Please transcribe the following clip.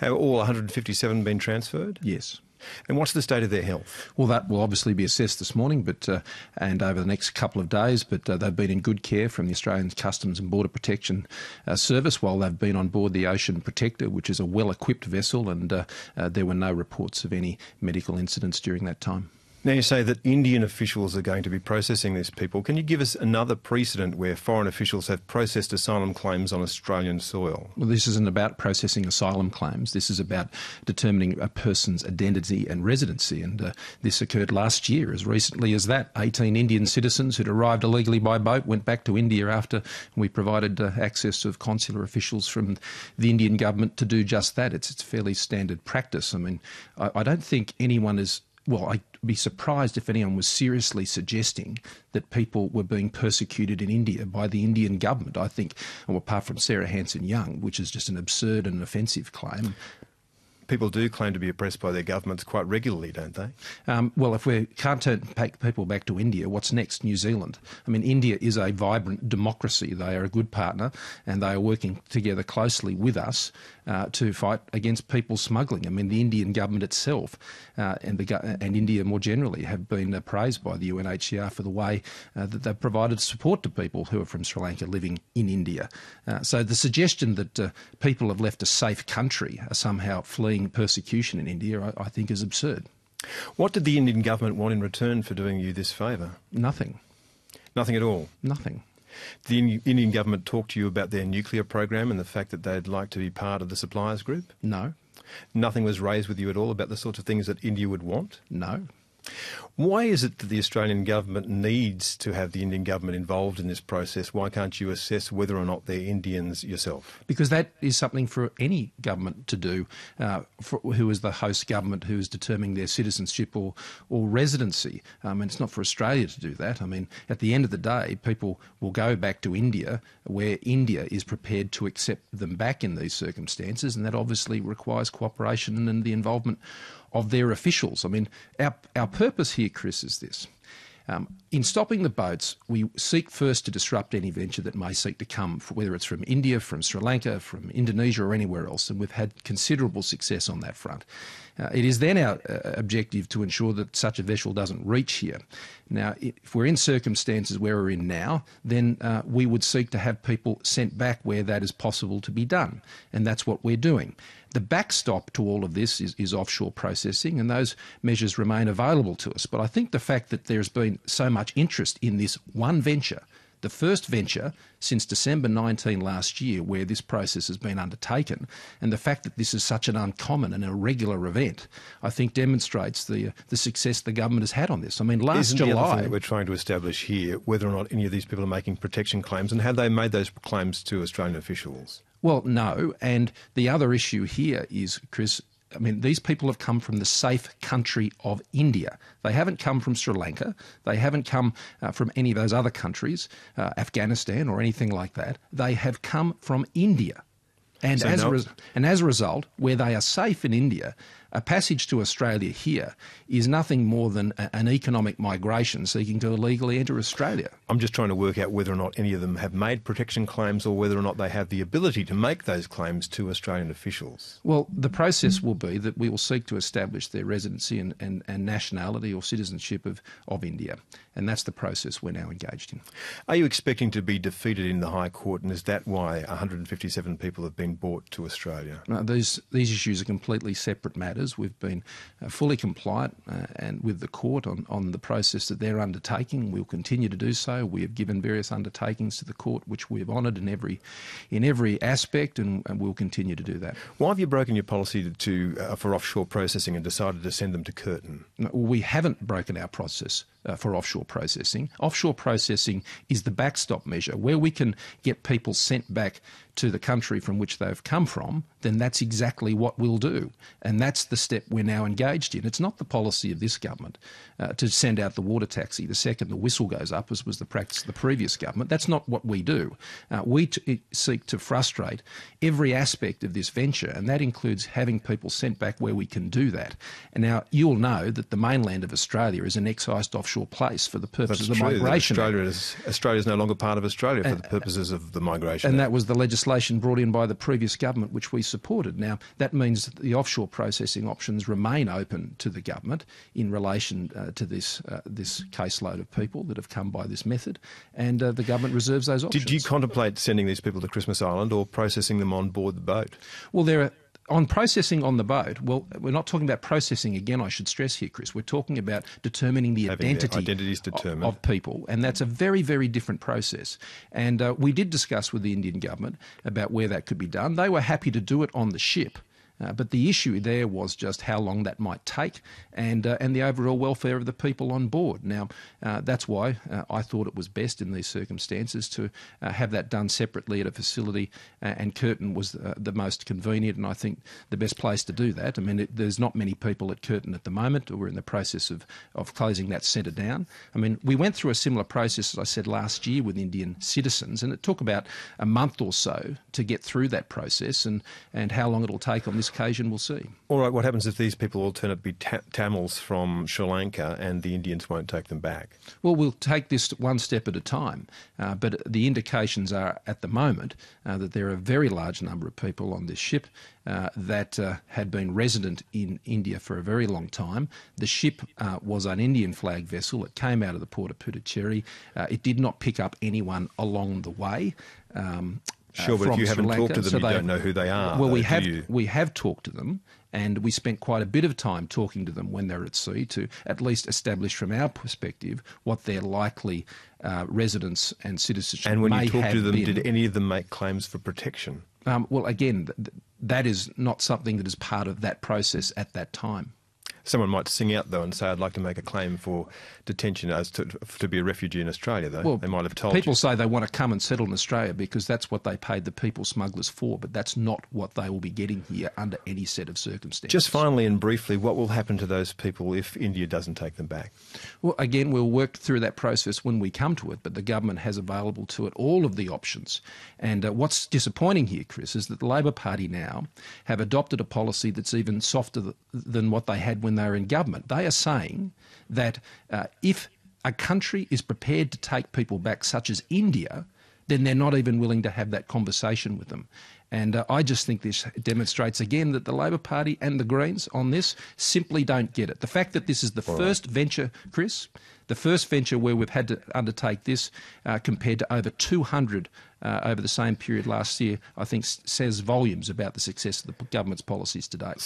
Have all 157 been transferred? Yes. And what's the state of their health? Well, that will obviously be assessed this morning and over the next couple of days, but they've been in good care from the Australian Customs and Border Protection Service while they've been on board the Ocean Protector, which is a well-equipped vessel, and there were no reports of any medical incidents during that time. Now you say that Indian officials are going to be processing these people. Can you give us another precedent where foreign officials have processed asylum claims on Australian soil? Well, this isn't about processing asylum claims. This is about determining a person's identity and residency, and this occurred last year. As recently as that, 18 Indian citizens who'd arrived illegally by boat went back to India after we provided access of consular officials from the Indian government to do just that. It's fairly standard practice. I mean, I don't think anyone is... Well, I'd be surprised if anyone was seriously suggesting that people were being persecuted in India by the Indian government. I think, well, apart from Sarah Hanson-Young, which is just an absurd and offensive claim. People do claim to be oppressed by their governments quite regularly, don't they? Well, if we can't take people back to India, what's next? New Zealand. I mean, India is a vibrant democracy. They are a good partner, and they are working together closely with us to fight against people smuggling. I mean, the Indian government itself and India more generally have been praised by the UNHCR for the way that they've provided support to people who are from Sri Lanka living in India. So the suggestion that people have left a safe country are somehow fleeing persecution in India, I think is absurd. What did the Indian government want in return for doing you this favour? Nothing. Nothing at all? Nothing. The Indian government talked to you about their nuclear program and the fact that they'd like to be part of the suppliers group? No. Nothing was raised with you at all about the sorts of things that India would want? No. Why is it that the Australian government needs to have the Indian government involved in this process? Why can't you assess whether or not they're Indians yourself? Because that is something for any government to do, who is the host government, who is determining their citizenship or residency. And it's not for Australia to do that. I mean, at the end of the day, people will go back to India where India is prepared to accept them back in these circumstances, and that obviously requires cooperation and the involvement of their officials. I mean, our purpose here, Chris, is this. In stopping the boats, we seek first to disrupt any venture that may seek to come, whether it's from India, from Sri Lanka, from Indonesia or anywhere else, and we've had considerable success on that front. It is then our objective to ensure that such a vessel doesn't reach here. Now, if we're in circumstances where we're in now, then we would seek to have people sent back where that is possible to be done, and that's what we're doing. The backstop to all of this is offshore processing, and those measures remain available to us. But I think the fact that there's been so much interest in this one venture, the first venture since December 19 last year where this process has been undertaken, and the fact that this is such an uncommon and irregular event, I think demonstrates the success the government has had on this. I mean, last July... Isn't the other thing that we're trying to establish here whether or not any of these people are making protection claims, and have they made those claims to Australian officials? Well, no, and the other issue here is, Chris, I mean, these people have come from the safe country of India. They haven't come from Sri Lanka. They haven't come from any of those other countries, Afghanistan or anything like that. They have come from India. And, so as a result, where they are safe in India, a passage to Australia here is nothing more than an economic migration seeking to illegally enter Australia. I'm just trying to work out whether or not any of them have made protection claims or whether or not they have the ability to make those claims to Australian officials. Well, the process will be that we will seek to establish their residency and nationality or citizenship of India. And that's the process we're now engaged in. Are you expecting to be defeated in the High Court, and is that why 157 people have been brought to Australia? No, these issues are completely separate matters. We've been fully compliant and with the court on the process that they're undertaking. We'll continue to do so. We have given various undertakings to the court, which we have honoured in every aspect, and we'll continue to do that. Why have you broken your policy for offshore processing and decided to send them to Curtin? No, we haven't broken our process for offshore processing. Offshore processing is the backstop measure. Where we can get people sent back to the country from which they've come from, then that's exactly what we'll do. And that's the step we're now engaged in. It's not the policy of this government to send out the water taxi the second the whistle goes up, as was the practice of the previous government. That's not what we do. We seek to frustrate every aspect of this venture, and that includes having people sent back where we can do that. And now, you'll know that the mainland of Australia is an excised offshore place for the purposes of migration. Australia is no longer part of Australia for the purposes of the migration. And that was the legislation legislation brought in by the previous government, which we supported. Now, that means that the offshore processing options remain open to the government in relation to this caseload of people that have come by this method, and the government reserves those options. Did you contemplate sending these people to Christmas Island or processing them on board the boat? Well, on processing on the boat, well, we're not talking about processing again, I should stress here, Chris. We're talking about determining the identity of people, and that's a very, very different process. And we did discuss with the Indian government about where that could be done. They were happy to do it on the ship. But the issue there was just how long that might take and the overall welfare of the people on board. Now, that's why I thought it was best in these circumstances to have that done separately at a facility, and Curtin was the most convenient and I think the best place to do that. I mean, there's not many people at Curtin at the moment. We're in the process of closing that centre down. I mean, we went through a similar process, as I said, last year with Indian citizens, and it took about a month or so to get through that process, and how long it'll take on this occasion, we'll see. All right, what happens if these people all turn out to be Tamils from Sri Lanka and the Indians won't take them back? Well, we'll take this one step at a time, but the indications are at the moment that there are a very large number of people on this ship that had been resident in India for a very long time. The ship was an Indian flag vessel. It came out of the port of Puducherry. It did not pick up anyone along the way. Sure, but if you haven't talked to them, you don't know who they are. Well, we have talked to them, and we spent quite a bit of time talking to them when they're at sea to at least establish from our perspective what their likely residence and citizenship may have been. And when you talked to them, did any of them make claims for protection? Well, again, that is not something that is part of that process at that time. Someone might sing out, though, and say, I'd like to make a claim for detention as to be a refugee in Australia, though. Well, they might have told people say they want to come and settle in Australia because that's what they paid the people smugglers for, but that's not what they will be getting here under any set of circumstances. Just finally and briefly, what will happen to those people if India doesn't take them back? Well, again, we'll work through that process when we come to it, but the government has available to it all of the options. And what's disappointing here, Chris, is that the Labor Party now have adopted a policy that's even softer than what they had when they were in government. They are saying that if a country is prepared to take people back, such as India, then they're not even willing to have that conversation with them. And I just think this demonstrates again that the Labor Party and the Greens on this simply don't get it. The fact that this is the first venture, Chris, the first venture where we've had to undertake this compared to over 200 over the same period last year, I think says volumes about the success of the government's policies to date.